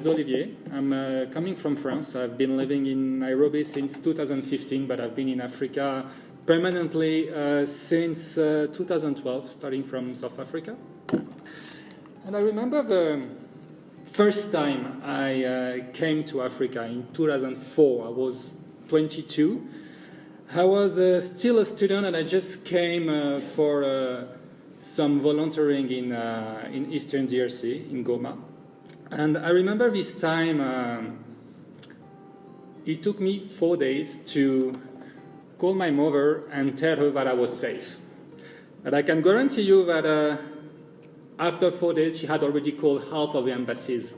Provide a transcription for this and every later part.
is Olivier. I'm coming from France. I've been living in Nairobi since 2015, but I've been in Africa permanently since 2012, starting from South Africa. And I remember the first time I came to Africa in 2004. I was 22. I was still a student, and I just came for some volunteering in Eastern DRC, in Goma. And I remember this time, it took me 4 days to call my mother and tell her that I was safe. And I can guarantee you that after 4 days, she had already called half of the embassies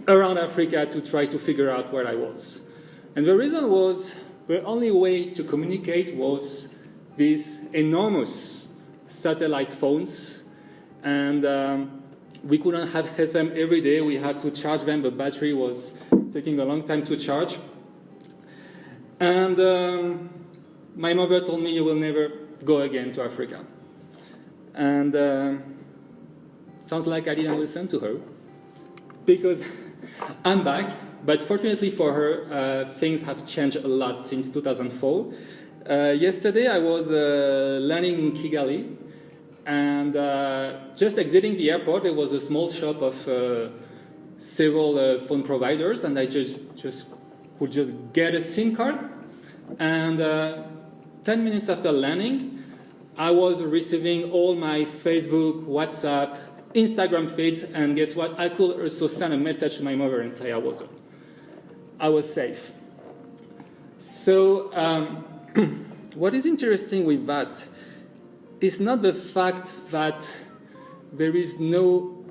around Africa to try to figure out where I was. And the reason was the only way to communicate was these enormous satellite phones, and we couldn't access them every day. We had to charge them. The battery was taking a long time to charge. And my mother told me, "You will never go again to Africa." And sounds like I didn't listen to her, because I'm back. But fortunately for her, things have changed a lot since 2004. Yesterday I was landing in Kigali, and just exiting the airport, there was a small shop of several phone providers, and I could just get a SIM card. And 10 minutes after landing, I was receiving all my Facebook, WhatsApp, Instagram feeds, and guess what? I could also send a message to my mother and say I was safe. So what is interesting with that is not the fact that there is no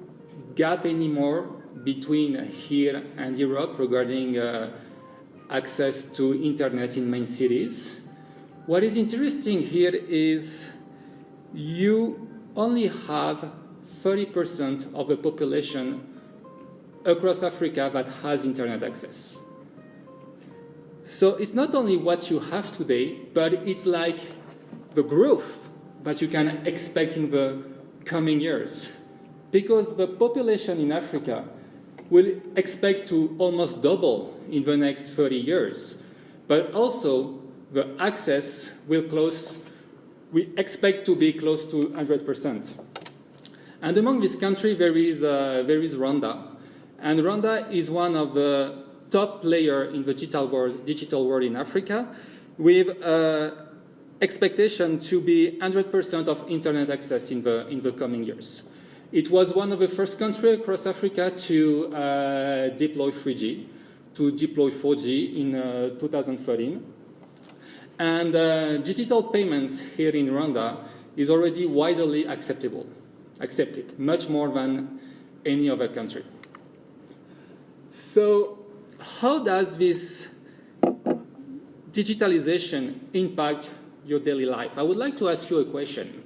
gap anymore between here and Europe regarding access to internet in main cities. What is interesting here is you only have 30% of the population across Africa that has internet access. So it's not only what you have today, but it's like the growth that you can expect in the coming years. Because the population in Africa will expect to almost double in the next 30 years. But also, the access we expect to be close to 100%. And among this country, there is Rwanda. And Rwanda is one of the top players in the digital world in Africa, with expectation to be 100% of internet access in the coming years. It was one of the first countries across Africa to deploy 3G, to deploy 4G in 2013. And digital payments here in Rwanda is already widely accepted, much more than any other country. So how does this digitalization impact your daily life? I would like to ask you a question.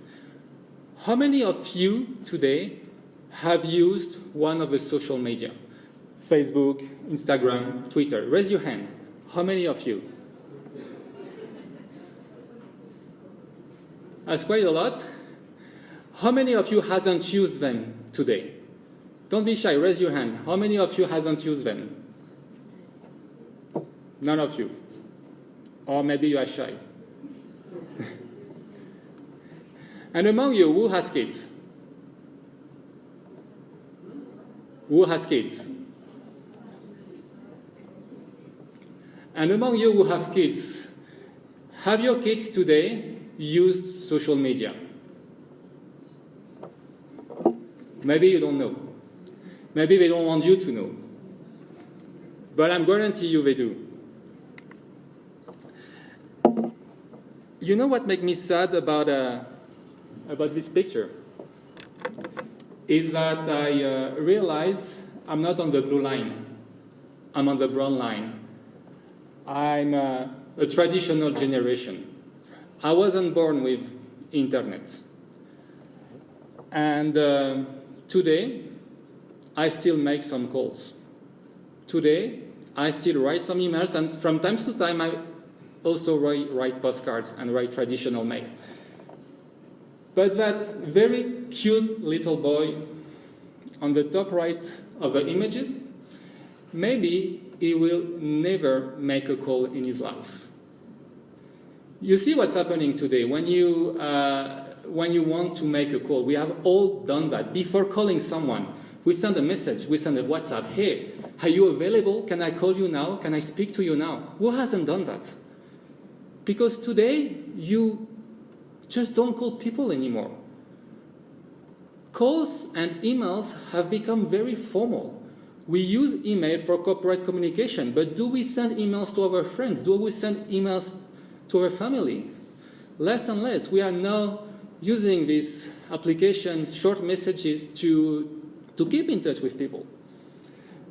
How many of you today have used one of the social media? Facebook, Instagram, Twitter. Raise your hand. How many of you? That's quite a lot. How many of you hasn't used them today? Don't be shy, raise your hand. How many of you hasn't used them? None of you. Or maybe you are shy. And among you, who has kids? Who has kids? And among you who have kids, have your kids today used social media? Maybe you don't know. Maybe they don't want you to know. But I'm guarantee you they do. You know what makes me sad about this picture? Is that I realize I'm not on the blue line. I'm on the brown line. I'm a traditional generation. I wasn't born with internet. And today, I still make some calls. Today, I still write some emails, and from time to time, I also write postcards and write traditional mail. But that very cute little boy on the top right of the images maybe he will never make a call in his life. You see what's happening today. When you want to make a call, we have all done that. Before calling someone, we send a message, we send a WhatsApp. Hey, are you available? Can I call you now? Can I speak to you now? Who hasn't done that? Because today, you just don't call people anymore. Calls and emails have become very formal. We use email for corporate communication, but do we send emails to our friends? Do we send emails to our family? Less and less. We are now using these applications, short messages, to keep in touch with people.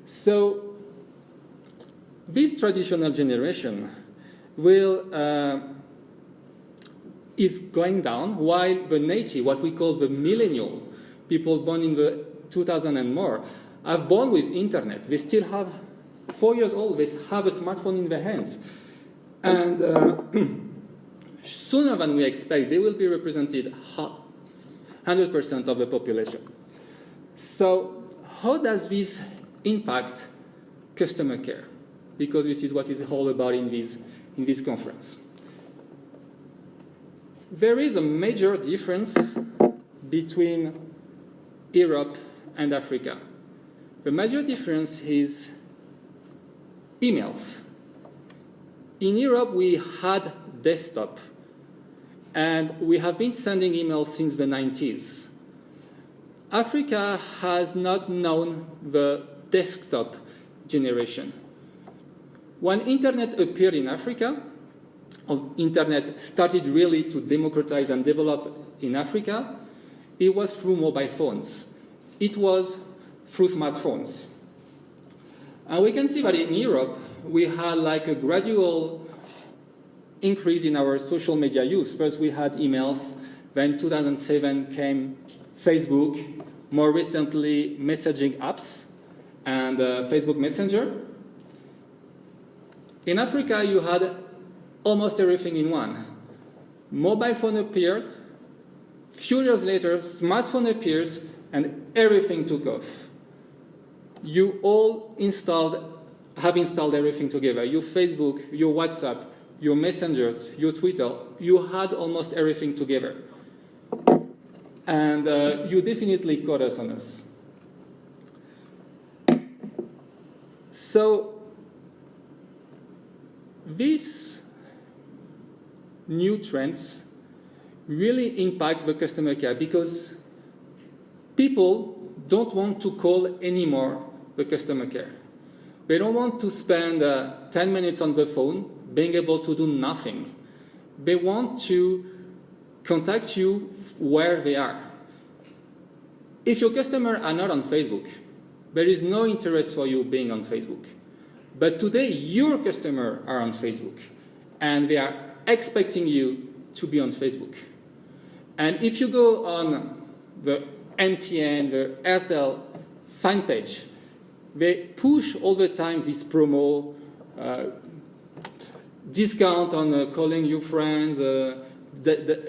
So this traditional generation is going down, while the native, what we call the millennial, people born in the 2000 and more, are born with internet. They still have 4 years old. They have a smartphone in their hands. And sooner than we expect, they will be represented 100% of the population. So how does this impact customer care? Because this is what it's all about in this conference. There is a major difference between Europe and Africa. The major difference is emails. In Europe, we had desktop, and we have been sending emails since the 90s. Africa has not known the desktop generation. When internet appeared in Africa, or internet started really to democratize and develop in Africa, it was through mobile phones. It was through smartphones. And we can see that in Europe, we had like a gradual increase in our social media use. First we had emails, then 2007 came Facebook, more recently messaging apps, and Facebook Messenger. In Africa, you had almost everything in one. Mobile phone appeared, few years later, smartphone appears, and everything took off. You all have installed everything together. Your Facebook, your WhatsApp, your messengers, your Twitter, you had almost everything together. And you definitely caught us on us. So these new trends really impact the customer care because people don't want to call anymore the customer care. They don't want to spend 10 minutes on the phone being able to do nothing. They want to contact you where they are. If your customers are not on Facebook, there is no interest for you being on Facebook. But today, your customers are on Facebook, and they are expecting you to be on Facebook. And if you go on the MTN, the Airtel fan page, they push all the time this promo, discount on calling your friends,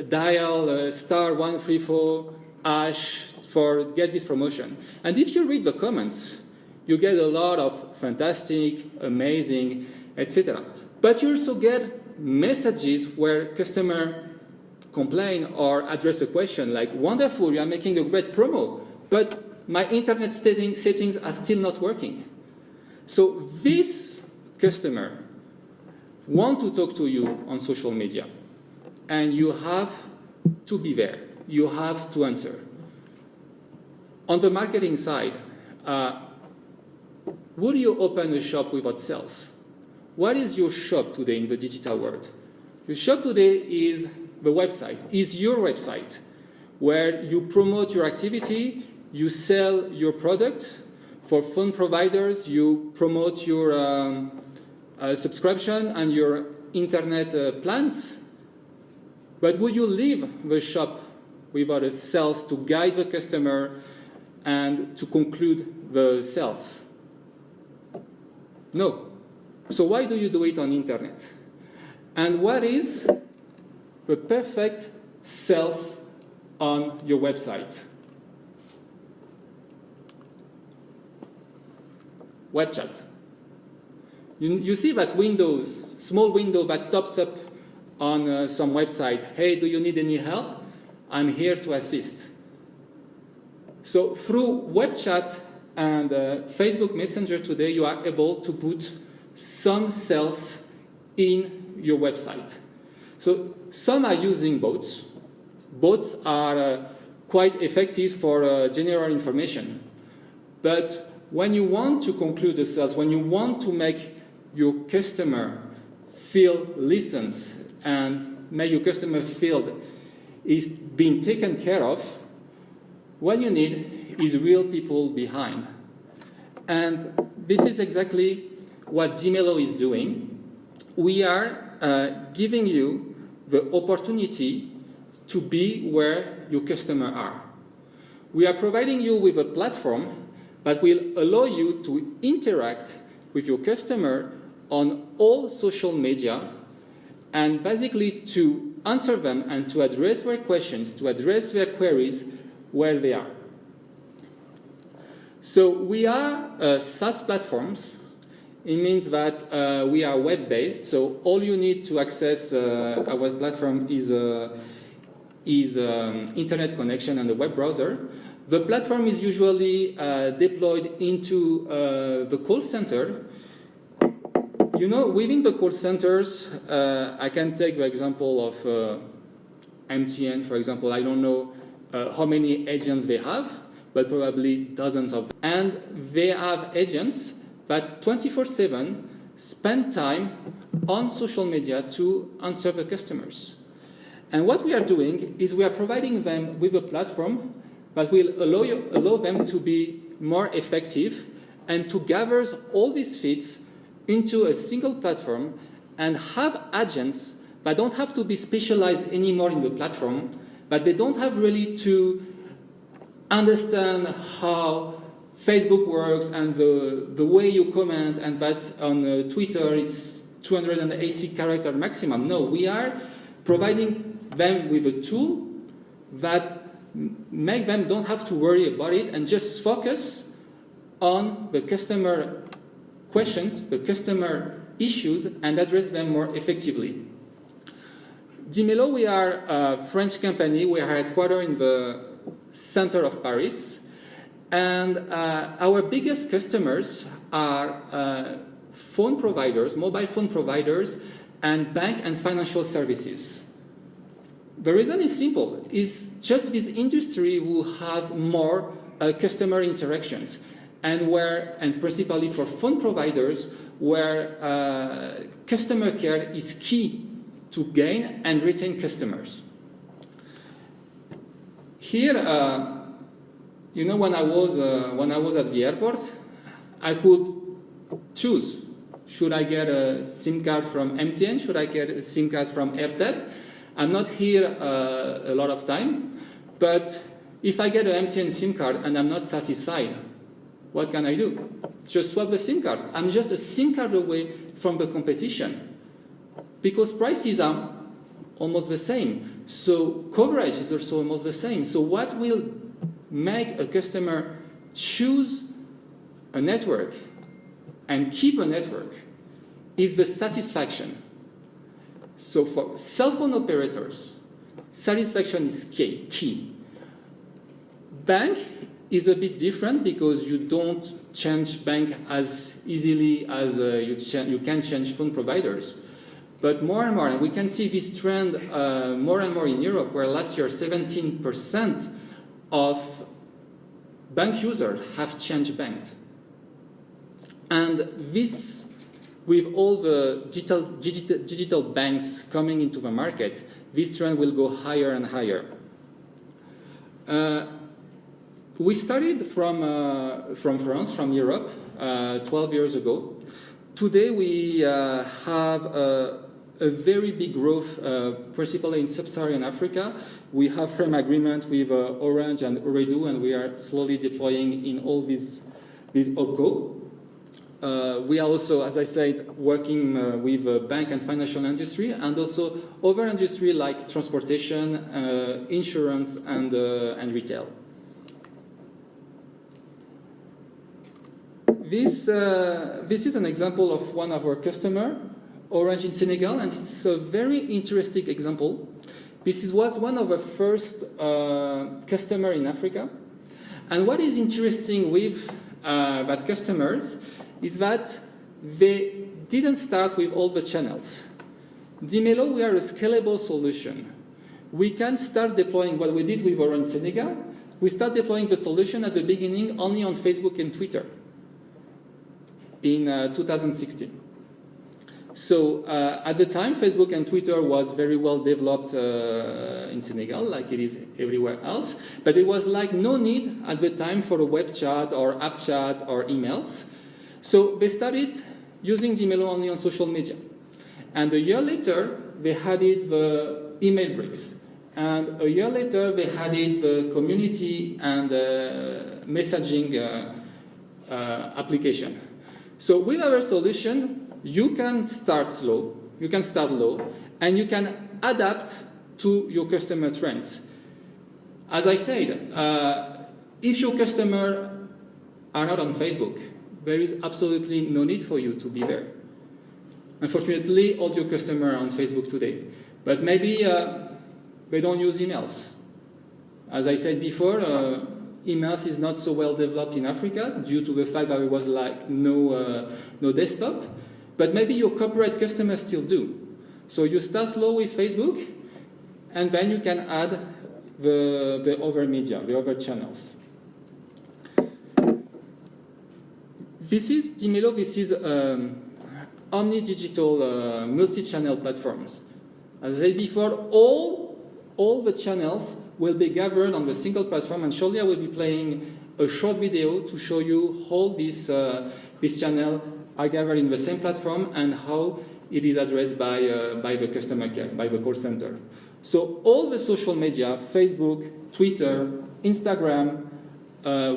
dial star 134 hash for get this promotion. And if you read the comments, you get a lot of fantastic, amazing, etc. But you also get messages where customers complain or address a question like, wonderful, you are making a great promo, but my internet settings are still not working. So this customer want to talk to you on social media, and you have to be there. You have to answer. On the marketing side, would you open a shop without sales? What is your shop today in the digital world? Your shop today is the website, is your website, where you promote your activity, you sell your product. For phone providers, you promote your subscription and your internet plans. But would you leave the shop without a sales to guide the customer and to conclude the sales? No. So why do you do it on internet? And what is the perfect sales on your website? Web chat. You see that window, small window that pops up on some website. Hey, do you need any help? I'm here to assist. So through web chat and Facebook Messenger today, you are able to put some cells in your website. So some are using bots. Bots are quite effective for general information. But when you want to conclude the sales, when you want to make your customer feel listened and make your customer feel is being taken care of, what you need is real people behind. And this is exactly what Dimelo is doing. We are giving you the opportunity to be where your customers are. We are providing you with a platform that will allow you to interact with your customer on all social media and basically to answer them and to address their questions, to address their queries where they are. So we are SaaS platforms. It means that we are web-based, so all you need to access our platform is internet connection and a web browser. The platform is usually deployed into the call center. You know, within the call centers, I can take the example of MTN, for example. I don't know how many agents they have, but probably dozens of them. And they have agents that 24/7 spend time on social media to answer the customers. And what we are doing is we are providing them with a platform that will allow them to be more effective and to gather all these feeds into a single platform and have agents that don't have to be specialized anymore in the platform, but they don't have really to understand how Facebook works and the way you comment, and that on Twitter it's 280 character maximum. No, we are providing them with a tool that make them don't have to worry about it and just focus on the customer questions, the customer issues, and address them more effectively. Dimelo, we are a French company. We are headquartered in the center of Paris. And our biggest customers are phone providers, mobile phone providers, and bank and financial services. The reason is simple. It's just this industry will have more customer interactions, and principally for phone providers, where customer care is key to gain and retain customers. Here, you know, when I was at the airport, I could choose. Should I get a SIM card from MTN? Should I get a SIM card from Airtel? I'm not here a lot of time, but if I get an MTN SIM card and I'm not satisfied, what can I do? Just swap the SIM card. I'm just a SIM card away from the competition, because prices are almost the same. So coverage is also almost the same. So what will make a customer choose a network and keep a network is the satisfaction. So for cell phone operators, satisfaction is key. Bank is a bit different because you don't change bank as easily as you can change phone providers. But more and more, and we can see this trend more and more in Europe, where last year 17% of bank users have changed banks. And this, with all the digital banks coming into the market, this trend will go higher and higher. We started from France, from Europe, 12 years ago. Today we have a very big growth, principally in sub-Saharan Africa. We have firm agreement with Orange and Ooredoo, and we are slowly deploying in all these OPCO. We are also, as I said, working with bank and financial industry, and also other industry like transportation, insurance, and retail. This is an example of one of our customers, Orange in Senegal, and it's a very interesting example. This was one of the first customers in Africa. And what is interesting with that customers is that they didn't start with all the channels. Dimelo, we are a scalable solution. We can start deploying what we did with Orange Senegal. We start deploying the solution at the beginning only on Facebook and Twitter in 2016. So at the time, Facebook and Twitter was very well developed in Senegal, like it is everywhere else. But there was like no need at the time for a web chat or app chat or emails. So they started using Dimelo only on social media. And a year later, they added the email bricks. And a year later, they added the community and messaging application. So with our solution, you can start slow, you can start low, and you can adapt to your customer trends. As I said, if your customers are not on Facebook, there is absolutely no need for you to be there. Unfortunately, all your customers are on Facebook today. But maybe they don't use emails. As I said before, emails is not so well developed in Africa due to the fact that there was like no desktop. But maybe your corporate customers still do. So you start slow with Facebook, and then you can add the other media, the other channels. This is Dimelo. This is omni-digital multi-channel platforms. As I said before, all the channels will be gathered on the single platform, and shortly I will be playing a short video to show you how this channel are gathered in the same platform and how it is addressed by the customer care, by the call center. So all the social media, Facebook, Twitter, Instagram,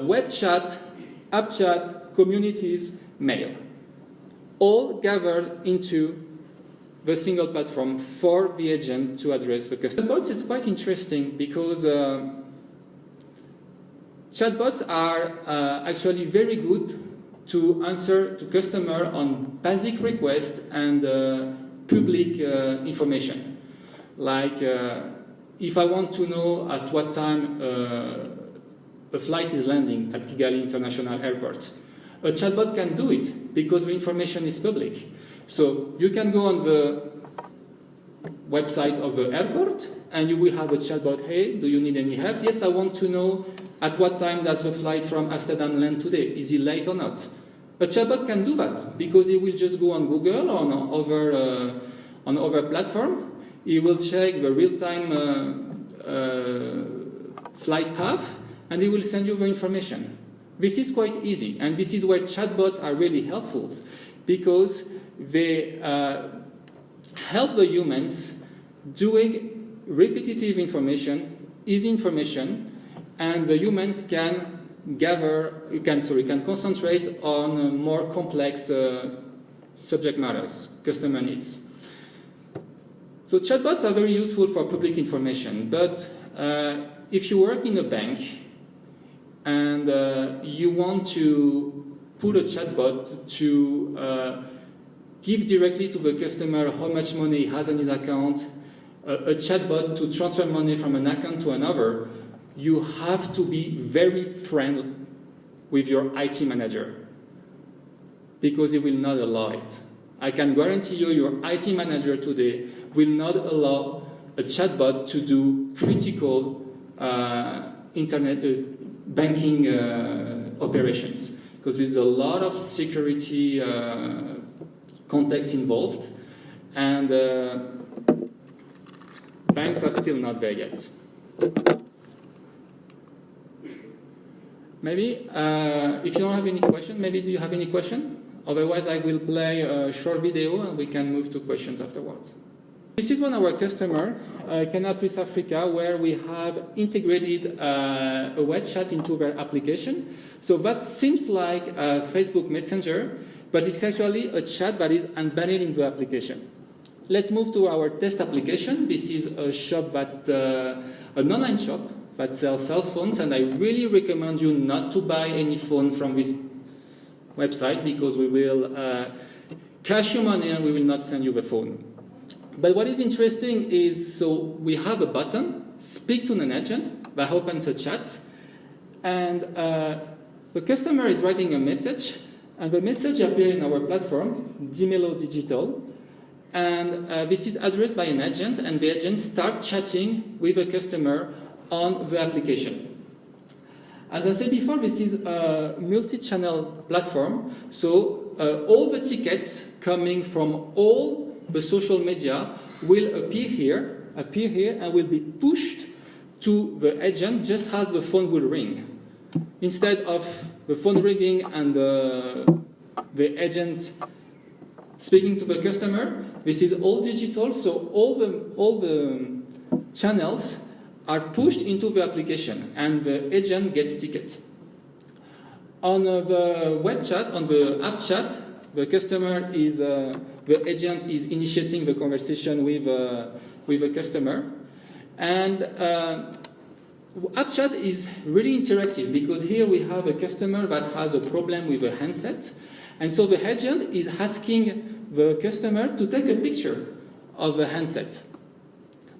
web chat, app chat, communities, mail, all gathered into the single platform for the agent to address the customer. Chatbots is quite interesting because chatbots are actually very good to answer to customer on basic requests and public information. Like if I want to know at what time a flight is landing at Kigali International Airport, a chatbot can do it because the information is public. So you can go on the website of the airport and you will have a chatbot. Hey, do you need any help? Yes, I want to know at what time does the flight from Amsterdam land today? Is it late or not? A chatbot can do that because it will just go on Google or on other platform. It will check the real-time flight path and it will send you the information. This is quite easy, and this is where chatbots are really helpful because they help the humans doing repetitive information, easy information, and the humans can can concentrate on more complex subject matters, customer needs. So chatbots are very useful for public information, but if you work in a bank and you want to put a chatbot to give directly to the customer how much money he has on his account, a chatbot to transfer money from an account to another, you have to be very friendly with your IT manager because he will not allow it. I can guarantee you your IT manager today will not allow a chatbot to do critical internet banking operations because there's a lot of security context involved, and banks are still not there yet. Maybe, if you don't have any question, maybe do you have any question? Otherwise, I will play a short video and we can move to questions afterwards. This is one of our customers, Canal Plus Africa, where we have integrated a web chat into their application. So that seems like a Facebook Messenger, but it's actually a chat that is embedded in the application. Let's move to our test application. This is a shop that, an online shop that sells cell phones, and I really recommend you not to buy any phone from this website because we will cash your money and we will not send you the phone. But what is interesting is, so we have a button, speak to an agent, that opens a chat, and the customer is writing a message, and the message appears in our platform, Dimelo Digital, and this is addressed by an agent, and the agent starts chatting with the customer on the application. As I said before, this is a multi-channel platform, so all the tickets coming from all the social media will appear here, and will be pushed to the agent just as the phone will ring. Instead of the phone ringing and the agent speaking to the customer, this is all digital, so all the channels are pushed into the application, and the agent gets ticket. On the web chat, on the app chat, the customer is, the agent is initiating the conversation with the customer, and app chat is really interactive because here we have a customer that has a problem with a handset, and so the agent is asking the customer to take a picture of the handset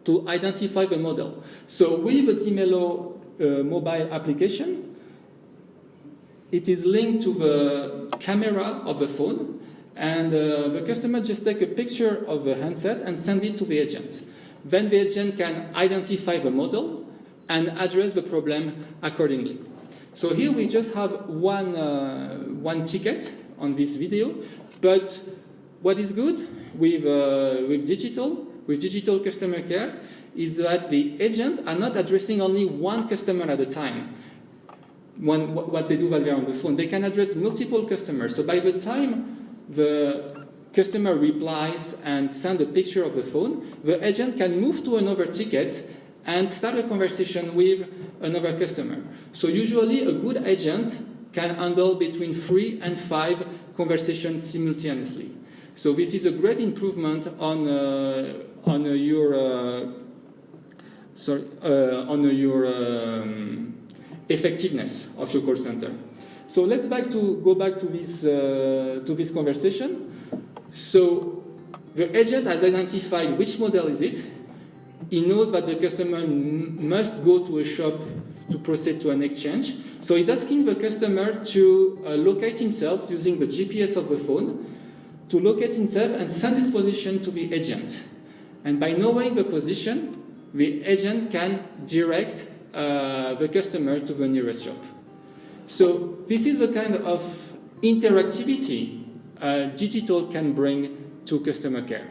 to identify the model. So with the Dimelo mobile application, it is linked to the camera of the phone, and the customer just take a picture of the handset and send it to the agent. Then the agent can identify the model and address the problem accordingly. So here we just have one ticket on this video, but what is good with digital customer care is that the agents are not addressing only one customer at a time. What they do while they're on the phone, they can address multiple customers. So by the time the customer replies and sends a picture of the phone, the agent can move to another ticket and start a conversation with another customer. So usually a good agent can handle between 3 and 5 conversations simultaneously. So this is a great improvement on your effectiveness of your call center. So let's go back to this conversation. So the agent has identified which model is it. He knows that the customer must go to a shop to proceed to an exchange. So he's asking the customer to locate himself using the GPS of the phone, to locate himself and send his position to the agent. And by knowing the position, the agent can direct the customer to the nearest shop. So this is the kind of interactivity digital can bring to customer care.